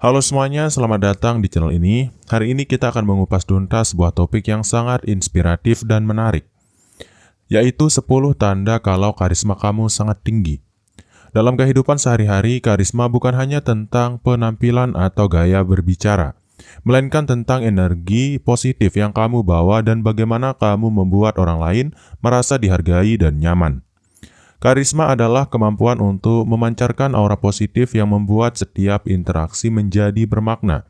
Halo semuanya, selamat datang di channel ini. Hari ini kita akan mengupas tuntas sebuah topik yang sangat inspiratif dan menarik, yaitu 10 tanda kalau karisma kamu sangat tinggi. Dalam kehidupan sehari-hari, karisma bukan hanya tentang penampilan atau gaya berbicara, melainkan tentang energi positif yang kamu bawa dan bagaimana kamu membuat orang lain merasa dihargai dan nyaman. Karisma adalah kemampuan untuk memancarkan aura positif yang membuat setiap interaksi menjadi bermakna.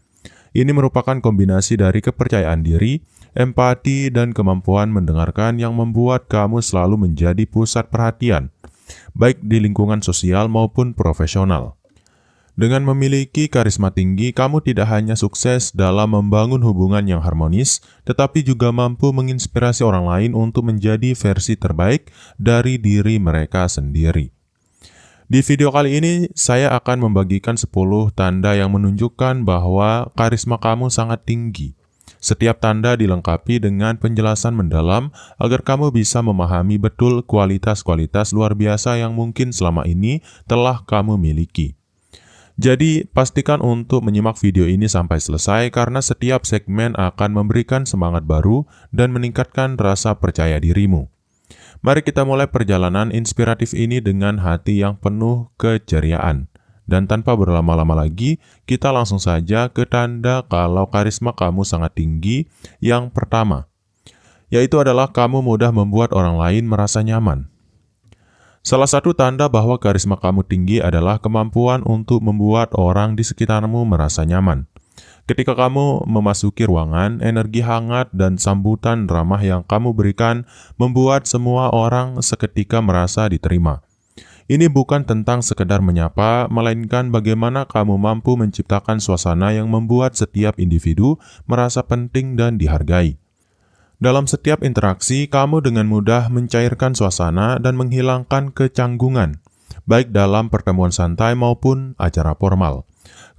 Ini merupakan kombinasi dari kepercayaan diri, empati, dan kemampuan mendengarkan yang membuat kamu selalu menjadi pusat perhatian, baik di lingkungan sosial maupun profesional. Dengan memiliki karisma tinggi, kamu tidak hanya sukses dalam membangun hubungan yang harmonis, tetapi juga mampu menginspirasi orang lain untuk menjadi versi terbaik dari diri mereka sendiri. Di video kali ini, saya akan membagikan 10 tanda yang menunjukkan bahwa karisma kamu sangat tinggi. Setiap tanda dilengkapi dengan penjelasan mendalam agar kamu bisa memahami betul kualitas-kualitas luar biasa yang mungkin selama ini telah kamu miliki. Jadi, pastikan untuk menyimak video ini sampai selesai karena setiap segmen akan memberikan semangat baru dan meningkatkan rasa percaya dirimu. Mari kita mulai perjalanan inspiratif ini dengan hati yang penuh keceriaan. Dan tanpa berlama-lama lagi, kita langsung saja ke tanda kalau karisma kamu sangat tinggi yang pertama, yaitu adalah kamu mudah membuat orang lain merasa nyaman. Salah satu tanda bahwa karisma kamu tinggi adalah kemampuan untuk membuat orang di sekitarmu merasa nyaman. Ketika kamu memasuki ruangan, energi hangat dan sambutan ramah yang kamu berikan membuat semua orang seketika merasa diterima. Ini bukan tentang sekedar menyapa, melainkan bagaimana kamu mampu menciptakan suasana yang membuat setiap individu merasa penting dan dihargai. Dalam setiap interaksi, kamu dengan mudah mencairkan suasana dan menghilangkan kecanggungan, baik dalam pertemuan santai maupun acara formal.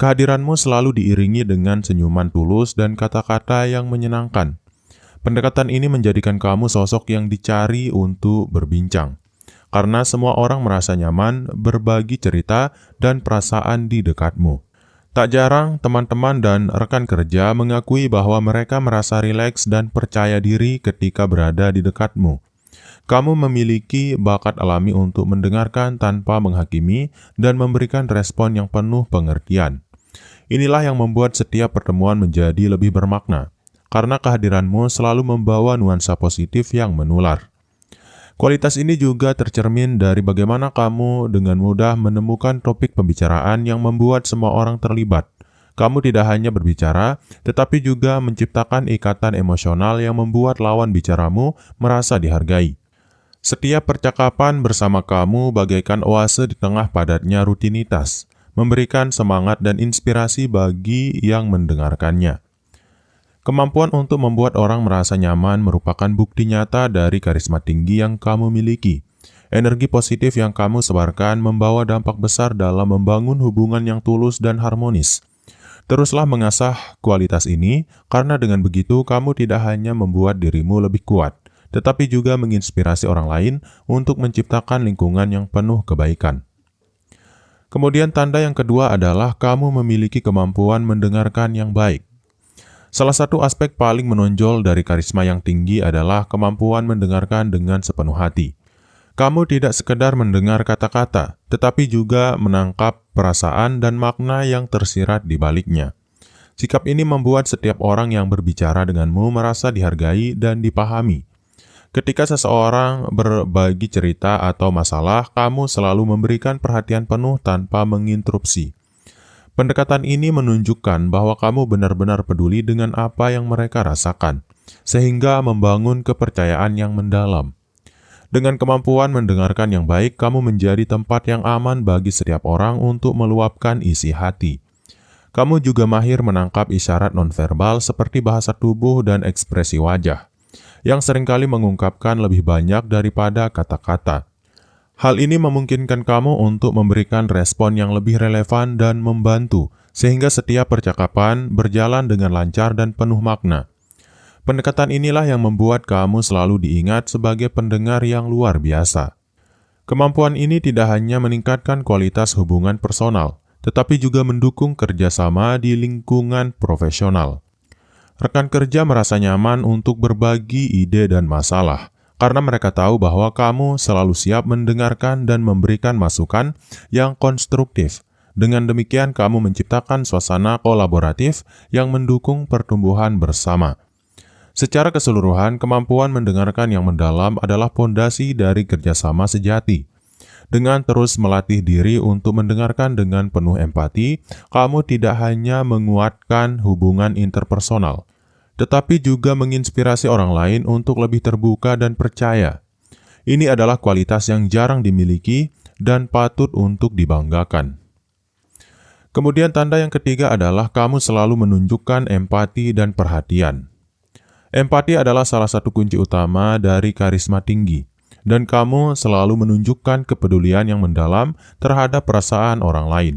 Kehadiranmu selalu diiringi dengan senyuman tulus dan kata-kata yang menyenangkan. Pendekatan ini menjadikan kamu sosok yang dicari untuk berbincang, karena semua orang merasa nyaman berbagi cerita dan perasaan di dekatmu. Tak jarang, teman-teman dan rekan kerja mengakui bahwa mereka merasa rileks dan percaya diri ketika berada di dekatmu. Kamu memiliki bakat alami untuk mendengarkan tanpa menghakimi dan memberikan respon yang penuh pengertian. Inilah yang membuat setiap pertemuan menjadi lebih bermakna, karena kehadiranmu selalu membawa nuansa positif yang menular. Kualitas ini juga tercermin dari bagaimana kamu dengan mudah menemukan topik pembicaraan yang membuat semua orang terlibat. Kamu tidak hanya berbicara, tetapi juga menciptakan ikatan emosional yang membuat lawan bicaramu merasa dihargai. Setiap percakapan bersama kamu bagaikan oase di tengah padatnya rutinitas, memberikan semangat dan inspirasi bagi yang mendengarkannya. Kemampuan untuk membuat orang merasa nyaman merupakan bukti nyata dari karisma tinggi yang kamu miliki. Energi positif yang kamu sebarkan membawa dampak besar dalam membangun hubungan yang tulus dan harmonis. Teruslah mengasah kualitas ini, karena dengan begitu kamu tidak hanya membuat dirimu lebih kuat, tetapi juga menginspirasi orang lain untuk menciptakan lingkungan yang penuh kebaikan. Kemudian tanda yang kedua adalah kamu memiliki kemampuan mendengarkan yang baik. Salah satu aspek paling menonjol dari karisma yang tinggi adalah kemampuan mendengarkan dengan sepenuh hati. Kamu tidak sekedar mendengar kata-kata, tetapi juga menangkap perasaan dan makna yang tersirat di baliknya. Sikap ini membuat setiap orang yang berbicara denganmu merasa dihargai dan dipahami. Ketika seseorang berbagi cerita atau masalah, kamu selalu memberikan perhatian penuh tanpa menginterupsi. Pendekatan ini menunjukkan bahwa kamu benar-benar peduli dengan apa yang mereka rasakan, sehingga membangun kepercayaan yang mendalam. Dengan kemampuan mendengarkan yang baik, kamu menjadi tempat yang aman bagi setiap orang untuk meluapkan isi hati. Kamu juga mahir menangkap isyarat nonverbal seperti bahasa tubuh dan ekspresi wajah, yang seringkali mengungkapkan lebih banyak daripada kata-kata. Hal ini memungkinkan kamu untuk memberikan respon yang lebih relevan dan membantu, sehingga setiap percakapan berjalan dengan lancar dan penuh makna. Pendekatan inilah yang membuat kamu selalu diingat sebagai pendengar yang luar biasa. Kemampuan ini tidak hanya meningkatkan kualitas hubungan personal, tetapi juga mendukung kerjasama di lingkungan profesional. Rekan kerja merasa nyaman untuk berbagi ide dan masalah, karena mereka tahu bahwa kamu selalu siap mendengarkan dan memberikan masukan yang konstruktif. Dengan demikian, kamu menciptakan suasana kolaboratif yang mendukung pertumbuhan bersama. Secara keseluruhan, kemampuan mendengarkan yang mendalam adalah pondasi dari kerjasama sejati. Dengan terus melatih diri untuk mendengarkan dengan penuh empati, kamu tidak hanya menguatkan hubungan interpersonal, tetapi juga menginspirasi orang lain untuk lebih terbuka dan percaya. Ini adalah kualitas yang jarang dimiliki dan patut untuk dibanggakan. Kemudian tanda yang ketiga adalah kamu selalu menunjukkan empati dan perhatian. Empati adalah salah satu kunci utama dari karisma tinggi, dan kamu selalu menunjukkan kepedulian yang mendalam terhadap perasaan orang lain.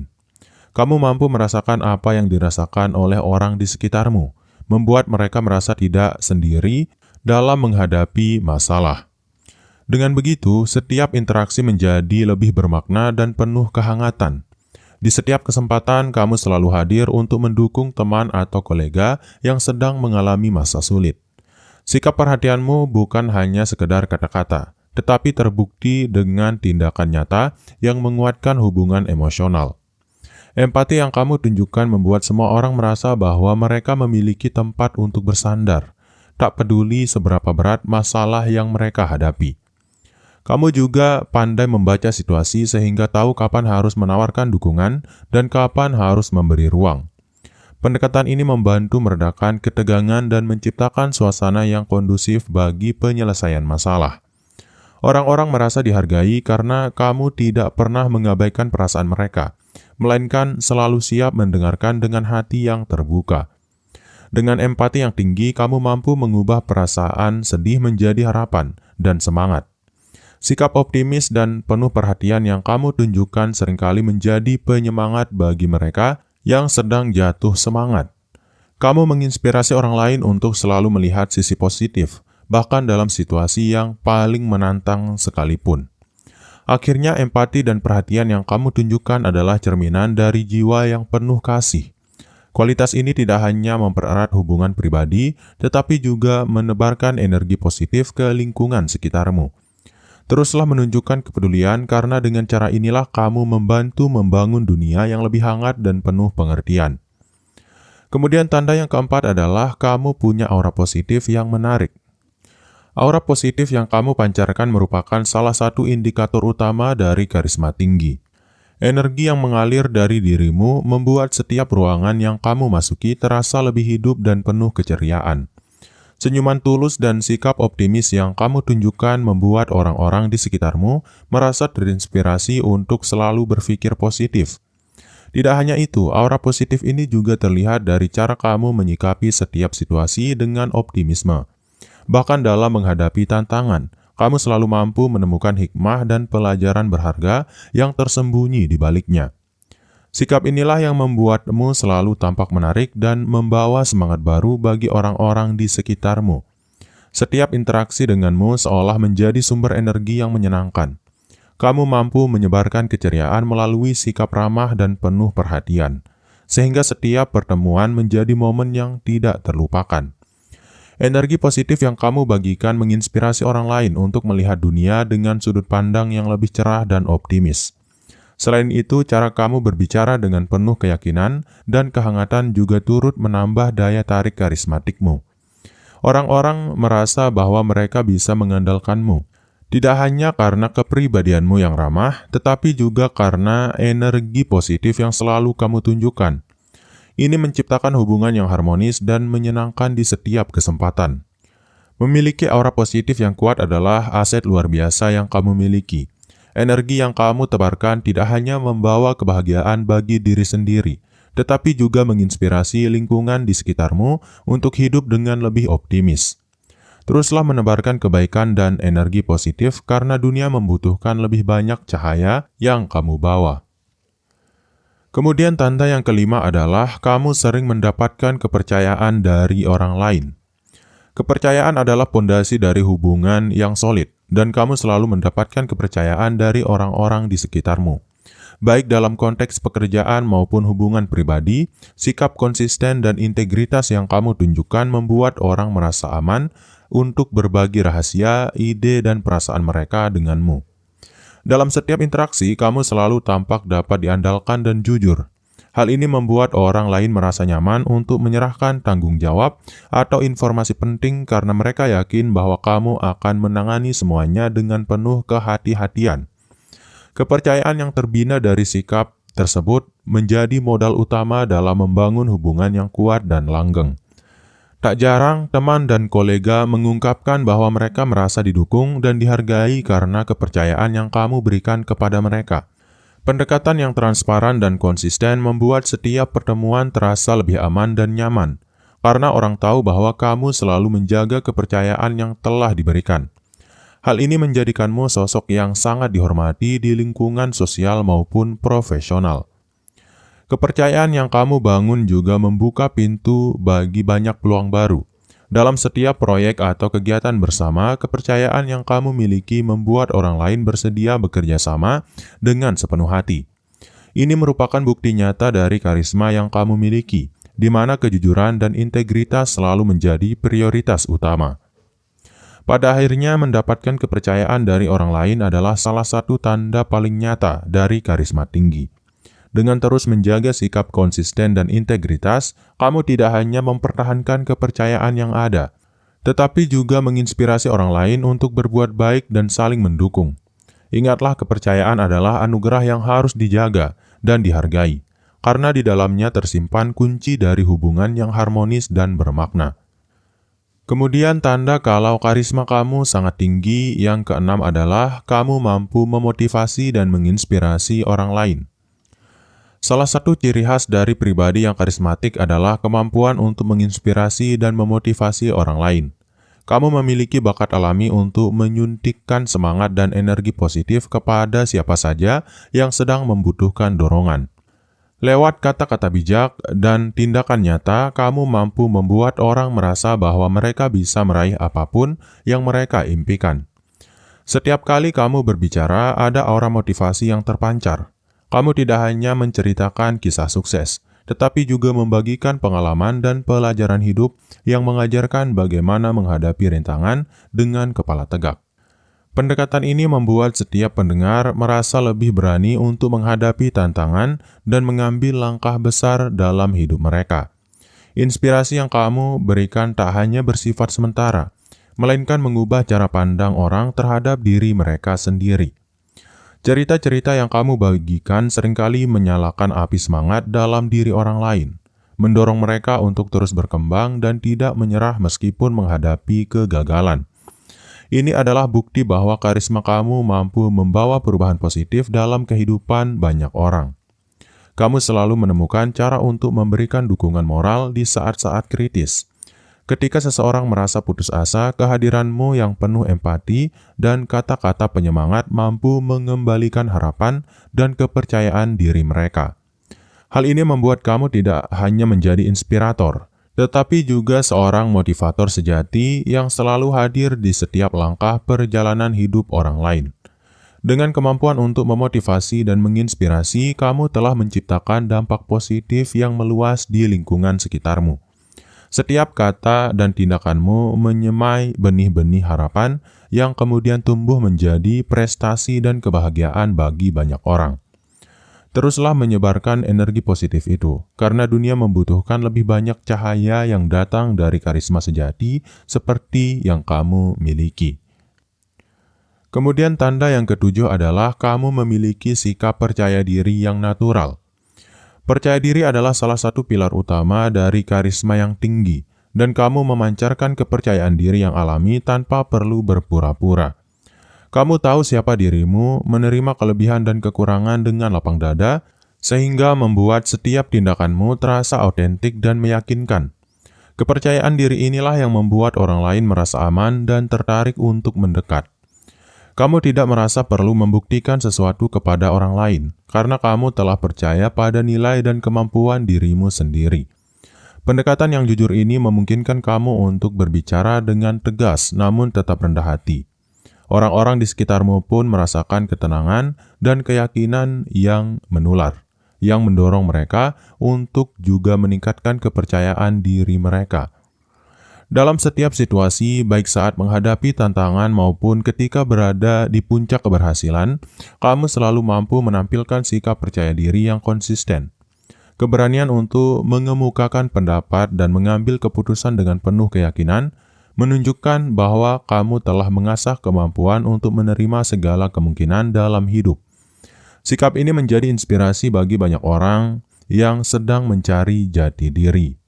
Kamu mampu merasakan apa yang dirasakan oleh orang di sekitarmu, membuat mereka merasa tidak sendiri dalam menghadapi masalah. Dengan begitu, setiap interaksi menjadi lebih bermakna dan penuh kehangatan. Di setiap kesempatan, kamu selalu hadir untuk mendukung teman atau kolega yang sedang mengalami masa sulit. Sikap perhatianmu bukan hanya sekedar kata-kata, tetapi terbukti dengan tindakan nyata yang menguatkan hubungan emosional. Empati yang kamu tunjukkan membuat semua orang merasa bahwa mereka memiliki tempat untuk bersandar, tak peduli seberapa berat masalah yang mereka hadapi. Kamu juga pandai membaca situasi sehingga tahu kapan harus menawarkan dukungan dan kapan harus memberi ruang. Pendekatan ini membantu meredakan ketegangan dan menciptakan suasana yang kondusif bagi penyelesaian masalah. Orang-orang merasa dihargai karena kamu tidak pernah mengabaikan perasaan mereka, melainkan selalu siap mendengarkan dengan hati yang terbuka. Dengan empati yang tinggi, kamu mampu mengubah perasaan sedih menjadi harapan dan semangat. Sikap optimis dan penuh perhatian yang kamu tunjukkan seringkali menjadi penyemangat bagi mereka yang sedang jatuh semangat. Kamu menginspirasi orang lain untuk selalu melihat sisi positif, bahkan dalam situasi yang paling menantang sekalipun. Akhirnya, empati dan perhatian yang kamu tunjukkan adalah cerminan dari jiwa yang penuh kasih. Kualitas ini tidak hanya mempererat hubungan pribadi, tetapi juga menebarkan energi positif ke lingkungan sekitarmu. Teruslah menunjukkan kepedulian karena dengan cara inilah kamu membantu membangun dunia yang lebih hangat dan penuh pengertian. Kemudian tanda yang keempat adalah kamu punya aura positif yang menarik. Aura positif yang kamu pancarkan merupakan salah satu indikator utama dari karisma tinggi. Energi yang mengalir dari dirimu membuat setiap ruangan yang kamu masuki terasa lebih hidup dan penuh keceriaan. Senyuman tulus dan sikap optimis yang kamu tunjukkan membuat orang-orang di sekitarmu merasa terinspirasi untuk selalu berpikir positif. Tidak hanya itu, aura positif ini juga terlihat dari cara kamu menyikapi setiap situasi dengan optimisme. Bahkan dalam menghadapi tantangan, kamu selalu mampu menemukan hikmah dan pelajaran berharga yang tersembunyi di baliknya. Sikap inilah yang membuatmu selalu tampak menarik dan membawa semangat baru bagi orang-orang di sekitarmu. Setiap interaksi denganmu seolah menjadi sumber energi yang menyenangkan. Kamu mampu menyebarkan keceriaan melalui sikap ramah dan penuh perhatian, sehingga setiap pertemuan menjadi momen yang tidak terlupakan. Energi positif yang kamu bagikan menginspirasi orang lain untuk melihat dunia dengan sudut pandang yang lebih cerah dan optimis. Selain itu, cara kamu berbicara dengan penuh keyakinan dan kehangatan juga turut menambah daya tarik karismatikmu. Orang-orang merasa bahwa mereka bisa mengandalkanmu, tidak hanya karena kepribadianmu yang ramah, tetapi juga karena energi positif yang selalu kamu tunjukkan. Ini menciptakan hubungan yang harmonis dan menyenangkan di setiap kesempatan. Memiliki aura positif yang kuat adalah aset luar biasa yang kamu miliki. Energi yang kamu tebarkan tidak hanya membawa kebahagiaan bagi diri sendiri, tetapi juga menginspirasi lingkungan di sekitarmu untuk hidup dengan lebih optimis. Teruslah menebarkan kebaikan dan energi positif karena dunia membutuhkan lebih banyak cahaya yang kamu bawa. Kemudian tanda yang kelima adalah kamu sering mendapatkan kepercayaan dari orang lain. Kepercayaan adalah pondasi dari hubungan yang solid, dan kamu selalu mendapatkan kepercayaan dari orang-orang di sekitarmu. Baik dalam konteks pekerjaan maupun hubungan pribadi, sikap konsisten dan integritas yang kamu tunjukkan membuat orang merasa aman untuk berbagi rahasia, ide, dan perasaan mereka denganmu. Dalam setiap interaksi, kamu selalu tampak dapat diandalkan dan jujur. Hal ini membuat orang lain merasa nyaman untuk menyerahkan tanggung jawab atau informasi penting karena mereka yakin bahwa kamu akan menangani semuanya dengan penuh kehati-hatian. Kepercayaan yang terbina dari sikap tersebut menjadi modal utama dalam membangun hubungan yang kuat dan langgeng. Tak jarang, teman dan kolega mengungkapkan bahwa mereka merasa didukung dan dihargai karena kepercayaan yang kamu berikan kepada mereka. Pendekatan yang transparan dan konsisten membuat setiap pertemuan terasa lebih aman dan nyaman, karena orang tahu bahwa kamu selalu menjaga kepercayaan yang telah diberikan. Hal ini menjadikanmu sosok yang sangat dihormati di lingkungan sosial maupun profesional. Kepercayaan yang kamu bangun juga membuka pintu bagi banyak peluang baru. Dalam setiap proyek atau kegiatan bersama, kepercayaan yang kamu miliki membuat orang lain bersedia bekerja sama dengan sepenuh hati. Ini merupakan bukti nyata dari karisma yang kamu miliki, di mana kejujuran dan integritas selalu menjadi prioritas utama. Pada akhirnya, mendapatkan kepercayaan dari orang lain adalah salah satu tanda paling nyata dari karisma tinggi. Dengan terus menjaga sikap konsisten dan integritas, kamu tidak hanya mempertahankan kepercayaan yang ada, tetapi juga menginspirasi orang lain untuk berbuat baik dan saling mendukung. Ingatlah, kepercayaan adalah anugerah yang harus dijaga dan dihargai, karena di dalamnya tersimpan kunci dari hubungan yang harmonis dan bermakna. Kemudian tanda kalau karisma kamu sangat tinggi yang keenam adalah kamu mampu memotivasi dan menginspirasi orang lain. Salah satu ciri khas dari pribadi yang karismatik adalah kemampuan untuk menginspirasi dan memotivasi orang lain. Kamu memiliki bakat alami untuk menyuntikkan semangat dan energi positif kepada siapa saja yang sedang membutuhkan dorongan. Lewat kata-kata bijak dan tindakan nyata, kamu mampu membuat orang merasa bahwa mereka bisa meraih apapun yang mereka impikan. Setiap kali kamu berbicara, ada aura motivasi yang terpancar. Kamu tidak hanya menceritakan kisah sukses, tetapi juga membagikan pengalaman dan pelajaran hidup yang mengajarkan bagaimana menghadapi rintangan dengan kepala tegak. Pendekatan ini membuat setiap pendengar merasa lebih berani untuk menghadapi tantangan dan mengambil langkah besar dalam hidup mereka. Inspirasi yang kamu berikan tak hanya bersifat sementara, melainkan mengubah cara pandang orang terhadap diri mereka sendiri. Cerita-cerita yang kamu bagikan seringkali menyalakan api semangat dalam diri orang lain, mendorong mereka untuk terus berkembang dan tidak menyerah meskipun menghadapi kegagalan. Ini adalah bukti bahwa karisma kamu mampu membawa perubahan positif dalam kehidupan banyak orang. Kamu selalu menemukan cara untuk memberikan dukungan moral di saat-saat kritis. Ketika seseorang merasa putus asa, kehadiranmu yang penuh empati dan kata-kata penyemangat mampu mengembalikan harapan dan kepercayaan diri mereka. Hal ini membuat kamu tidak hanya menjadi inspirator, tetapi juga seorang motivator sejati yang selalu hadir di setiap langkah perjalanan hidup orang lain. Dengan kemampuan untuk memotivasi dan menginspirasi, kamu telah menciptakan dampak positif yang meluas di lingkungan sekitarmu. Setiap kata dan tindakanmu menyemai benih-benih harapan yang kemudian tumbuh menjadi prestasi dan kebahagiaan bagi banyak orang. Teruslah menyebarkan energi positif itu, karena dunia membutuhkan lebih banyak cahaya yang datang dari karisma sejati seperti yang kamu miliki. Kemudian tanda yang ketujuh adalah kamu memiliki sikap percaya diri yang natural. Percaya diri adalah salah satu pilar utama dari karisma yang tinggi, dan kamu memancarkan kepercayaan diri yang alami tanpa perlu berpura-pura. Kamu tahu siapa dirimu, menerima kelebihan dan kekurangan dengan lapang dada, sehingga membuat setiap tindakanmu terasa autentik dan meyakinkan. Kepercayaan diri inilah yang membuat orang lain merasa aman dan tertarik untuk mendekat. Kamu tidak merasa perlu membuktikan sesuatu kepada orang lain, karena kamu telah percaya pada nilai dan kemampuan dirimu sendiri. Pendekatan yang jujur ini memungkinkan kamu untuk berbicara dengan tegas namun tetap rendah hati. Orang-orang di sekitarmu pun merasakan ketenangan dan keyakinan yang menular, yang mendorong mereka untuk juga meningkatkan kepercayaan diri mereka. Dalam setiap situasi, baik saat menghadapi tantangan maupun ketika berada di puncak keberhasilan, kamu selalu mampu menampilkan sikap percaya diri yang konsisten. Keberanian untuk mengemukakan pendapat dan mengambil keputusan dengan penuh keyakinan menunjukkan bahwa kamu telah mengasah kemampuan untuk menerima segala kemungkinan dalam hidup. Sikap ini menjadi inspirasi bagi banyak orang yang sedang mencari jati diri.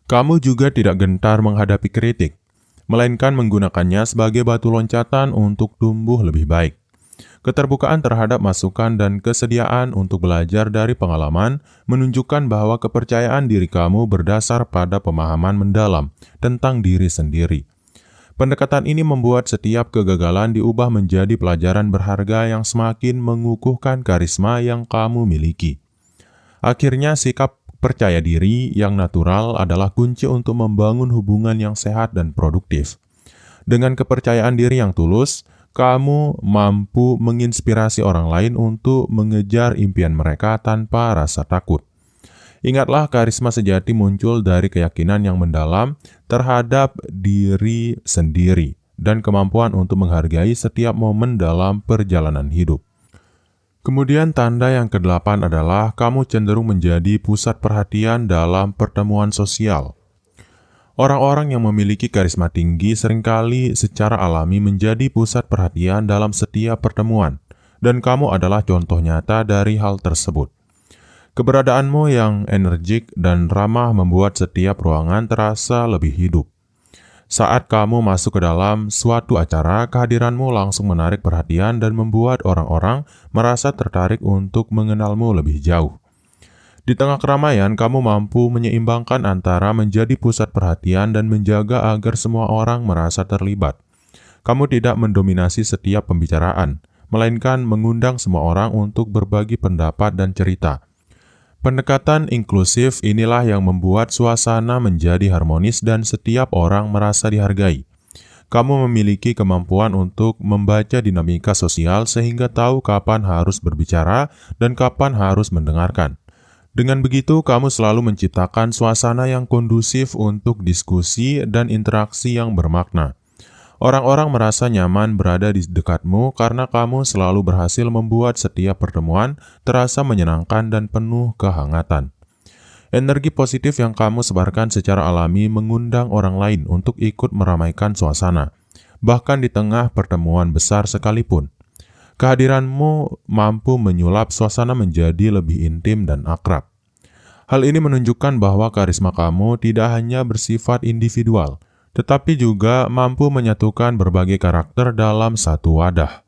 Kamu juga tidak gentar menghadapi kritik, melainkan menggunakannya sebagai batu loncatan untuk tumbuh lebih baik. Keterbukaan terhadap masukan dan kesediaan untuk belajar dari pengalaman menunjukkan bahwa kepercayaan diri kamu berdasar pada pemahaman mendalam tentang diri sendiri. Pendekatan ini membuat setiap kegagalan diubah menjadi pelajaran berharga yang semakin mengukuhkan karisma yang kamu miliki. Akhirnya, sikap percaya diri yang natural adalah kunci untuk membangun hubungan yang sehat dan produktif. Dengan kepercayaan diri yang tulus, kamu mampu menginspirasi orang lain untuk mengejar impian mereka tanpa rasa takut. Ingatlah, karisma sejati muncul dari keyakinan yang mendalam terhadap diri sendiri dan kemampuan untuk menghargai setiap momen dalam perjalanan hidup. Kemudian tanda yang ke-8 adalah kamu cenderung menjadi pusat perhatian dalam pertemuan sosial. Orang-orang yang memiliki karisma tinggi seringkali secara alami menjadi pusat perhatian dalam setiap pertemuan, dan kamu adalah contoh nyata dari hal tersebut. Keberadaanmu yang energik dan ramah membuat setiap ruangan terasa lebih hidup. Saat kamu masuk ke dalam suatu acara, kehadiranmu langsung menarik perhatian dan membuat orang-orang merasa tertarik untuk mengenalmu lebih jauh. Di tengah keramaian, kamu mampu menyeimbangkan antara menjadi pusat perhatian dan menjaga agar semua orang merasa terlibat. Kamu tidak mendominasi setiap pembicaraan, melainkan mengundang semua orang untuk berbagi pendapat dan cerita. Pendekatan inklusif inilah yang membuat suasana menjadi harmonis dan setiap orang merasa dihargai. Kamu memiliki kemampuan untuk membaca dinamika sosial sehingga tahu kapan harus berbicara dan kapan harus mendengarkan. Dengan begitu, kamu selalu menciptakan suasana yang kondusif untuk diskusi dan interaksi yang bermakna. Orang-orang merasa nyaman berada di dekatmu karena kamu selalu berhasil membuat setiap pertemuan terasa menyenangkan dan penuh kehangatan. Energi positif yang kamu sebarkan secara alami mengundang orang lain untuk ikut meramaikan suasana, bahkan di tengah pertemuan besar sekalipun. Kehadiranmu mampu menyulap suasana menjadi lebih intim dan akrab. Hal ini menunjukkan bahwa karisma kamu tidak hanya bersifat individual, tetapi juga mampu menyatukan berbagai karakter dalam satu wadah.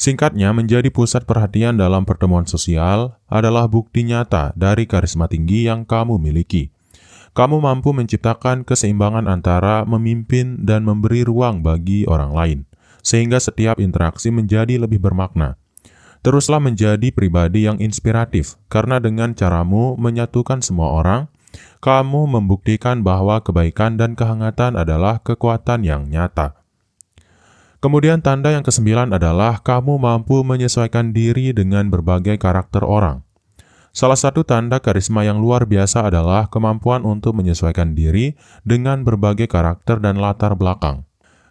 Singkatnya, menjadi pusat perhatian dalam pertemuan sosial adalah bukti nyata dari karisma tinggi yang kamu miliki. Kamu mampu menciptakan keseimbangan antara memimpin dan memberi ruang bagi orang lain, sehingga setiap interaksi menjadi lebih bermakna. Teruslah menjadi pribadi yang inspiratif, karena dengan caramu menyatukan semua orang, kamu membuktikan bahwa kebaikan dan kehangatan adalah kekuatan yang nyata. Kemudian tanda yang ke-9 adalah kamu mampu menyesuaikan diri dengan berbagai karakter orang. Salah satu tanda karisma yang luar biasa adalah kemampuan untuk menyesuaikan diri dengan berbagai karakter dan latar belakang.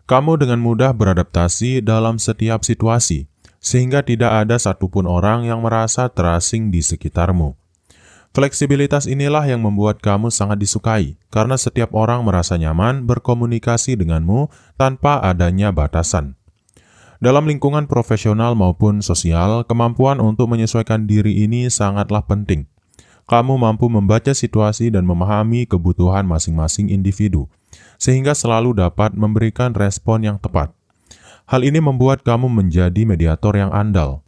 Kamu dengan mudah beradaptasi dalam setiap situasi, sehingga tidak ada satupun orang yang merasa terasing di sekitarmu. Fleksibilitas inilah yang membuat kamu sangat disukai, karena setiap orang merasa nyaman berkomunikasi denganmu tanpa adanya batasan. Dalam lingkungan profesional maupun sosial, kemampuan untuk menyesuaikan diri ini sangatlah penting. Kamu mampu membaca situasi dan memahami kebutuhan masing-masing individu, sehingga selalu dapat memberikan respon yang tepat. Hal ini membuat kamu menjadi mediator yang andal,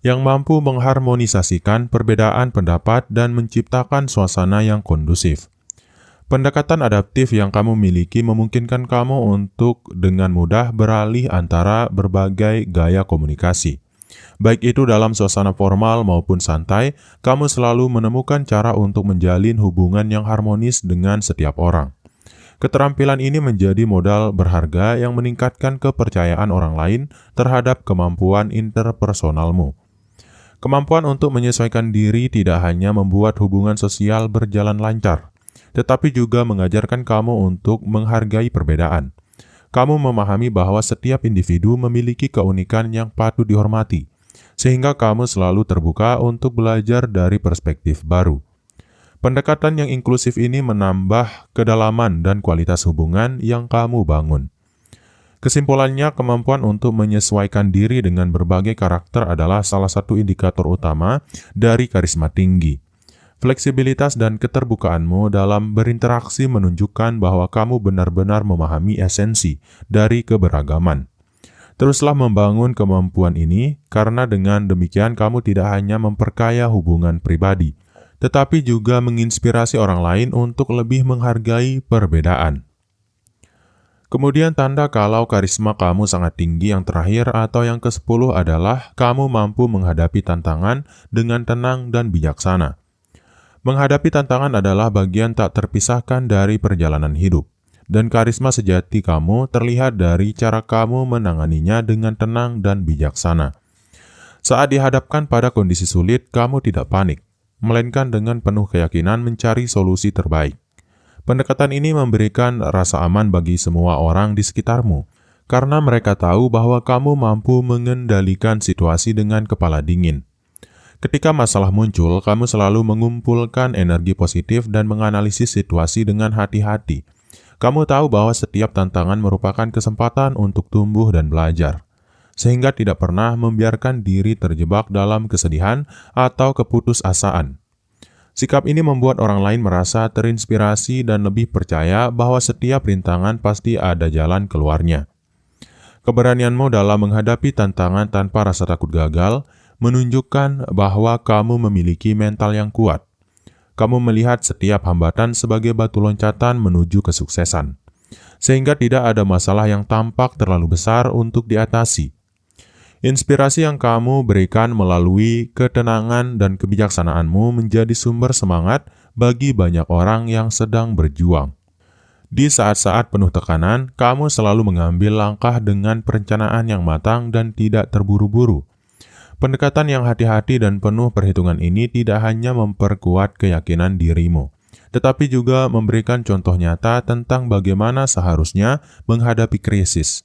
yang mampu mengharmonisasikan perbedaan pendapat dan menciptakan suasana yang kondusif. Pendekatan adaptif yang kamu miliki memungkinkan kamu untuk dengan mudah beralih antara berbagai gaya komunikasi. Baik itu dalam suasana formal maupun santai, kamu selalu menemukan cara untuk menjalin hubungan yang harmonis dengan setiap orang. Keterampilan ini menjadi modal berharga yang meningkatkan kepercayaan orang lain terhadap kemampuan interpersonalmu. Kemampuan untuk menyesuaikan diri tidak hanya membuat hubungan sosial berjalan lancar, tetapi juga mengajarkan kamu untuk menghargai perbedaan. Kamu memahami bahwa setiap individu memiliki keunikan yang patut dihormati, sehingga kamu selalu terbuka untuk belajar dari perspektif baru. Pendekatan yang inklusif ini menambah kedalaman dan kualitas hubungan yang kamu bangun. Kesimpulannya, kemampuan untuk menyesuaikan diri dengan berbagai karakter adalah salah satu indikator utama dari karisma tinggi. Fleksibilitas dan keterbukaanmu dalam berinteraksi menunjukkan bahwa kamu benar-benar memahami esensi dari keberagaman. Teruslah membangun kemampuan ini, karena dengan demikian kamu tidak hanya memperkaya hubungan pribadi, tetapi juga menginspirasi orang lain untuk lebih menghargai perbedaan. Kemudian tanda kalau karisma kamu sangat tinggi yang terakhir atau yang ke-10 adalah kamu mampu menghadapi tantangan dengan tenang dan bijaksana. Menghadapi tantangan adalah bagian tak terpisahkan dari perjalanan hidup, dan karisma sejati kamu terlihat dari cara kamu menanganinya dengan tenang dan bijaksana. Saat dihadapkan pada kondisi sulit, kamu tidak panik, melainkan dengan penuh keyakinan mencari solusi terbaik. Pendekatan ini memberikan rasa aman bagi semua orang di sekitarmu, karena mereka tahu bahwa kamu mampu mengendalikan situasi dengan kepala dingin. Ketika masalah muncul, kamu selalu mengumpulkan energi positif dan menganalisis situasi dengan hati-hati. Kamu tahu bahwa setiap tantangan merupakan kesempatan untuk tumbuh dan belajar, sehingga tidak pernah membiarkan diri terjebak dalam kesedihan atau keputusasaan. Sikap ini membuat orang lain merasa terinspirasi dan lebih percaya bahwa setiap rintangan pasti ada jalan keluarnya. Keberanianmu dalam menghadapi tantangan tanpa rasa takut gagal menunjukkan bahwa kamu memiliki mental yang kuat. Kamu melihat setiap hambatan sebagai batu loncatan menuju kesuksesan, sehingga tidak ada masalah yang tampak terlalu besar untuk diatasi. Inspirasi yang kamu berikan melalui ketenangan dan kebijaksanaanmu menjadi sumber semangat bagi banyak orang yang sedang berjuang. Di saat-saat penuh tekanan, kamu selalu mengambil langkah dengan perencanaan yang matang dan tidak terburu-buru. Pendekatan yang hati-hati dan penuh perhitungan ini tidak hanya memperkuat keyakinan dirimu, tetapi juga memberikan contoh nyata tentang bagaimana seharusnya menghadapi krisis.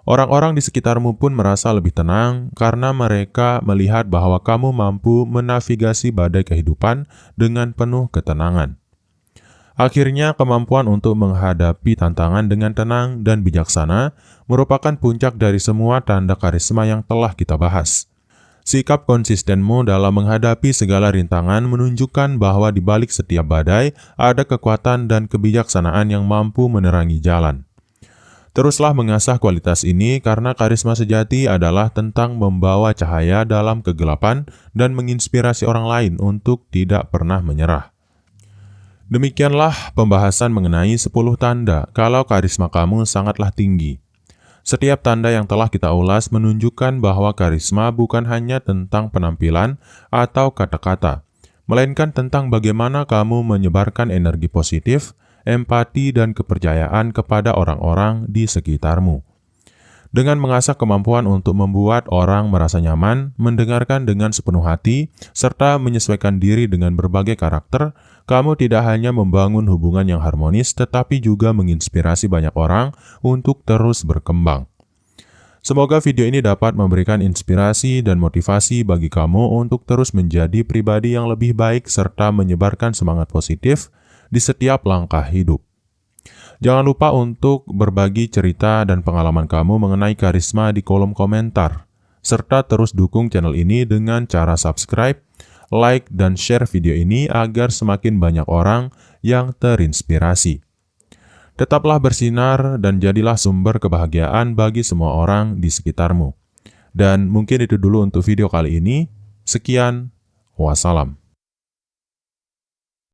Orang-orang di sekitarmu pun merasa lebih tenang karena mereka melihat bahwa kamu mampu menavigasi badai kehidupan dengan penuh ketenangan. Akhirnya, kemampuan untuk menghadapi tantangan dengan tenang dan bijaksana merupakan puncak dari semua tanda karisma yang telah kita bahas. Sikap konsistenmu dalam menghadapi segala rintangan menunjukkan bahwa di balik setiap badai ada kekuatan dan kebijaksanaan yang mampu menerangi jalan. Teruslah mengasah kualitas ini karena karisma sejati adalah tentang membawa cahaya dalam kegelapan dan menginspirasi orang lain untuk tidak pernah menyerah. Demikianlah pembahasan mengenai 10 tanda kalau karisma kamu sangatlah tinggi. Setiap tanda yang telah kita ulas menunjukkan bahwa karisma bukan hanya tentang penampilan atau kata-kata, melainkan tentang bagaimana kamu menyebarkan energi positif, empati, dan kepercayaan kepada orang-orang di sekitarmu. Dengan mengasah kemampuan untuk membuat orang merasa nyaman, mendengarkan dengan sepenuh hati, serta menyesuaikan diri dengan berbagai karakter, kamu tidak hanya membangun hubungan yang harmonis, tetapi juga menginspirasi banyak orang untuk terus berkembang. Semoga video ini dapat memberikan inspirasi dan motivasi bagi kamu untuk terus menjadi pribadi yang lebih baik serta menyebarkan semangat positif di setiap langkah hidup. Jangan lupa untuk berbagi cerita dan pengalaman kamu mengenai karisma di kolom komentar, serta terus dukung channel ini dengan cara subscribe, like, dan share video ini agar semakin banyak orang yang terinspirasi. Tetaplah bersinar dan jadilah sumber kebahagiaan bagi semua orang di sekitarmu. Dan mungkin itu dulu untuk video kali ini. Sekian, wassalam.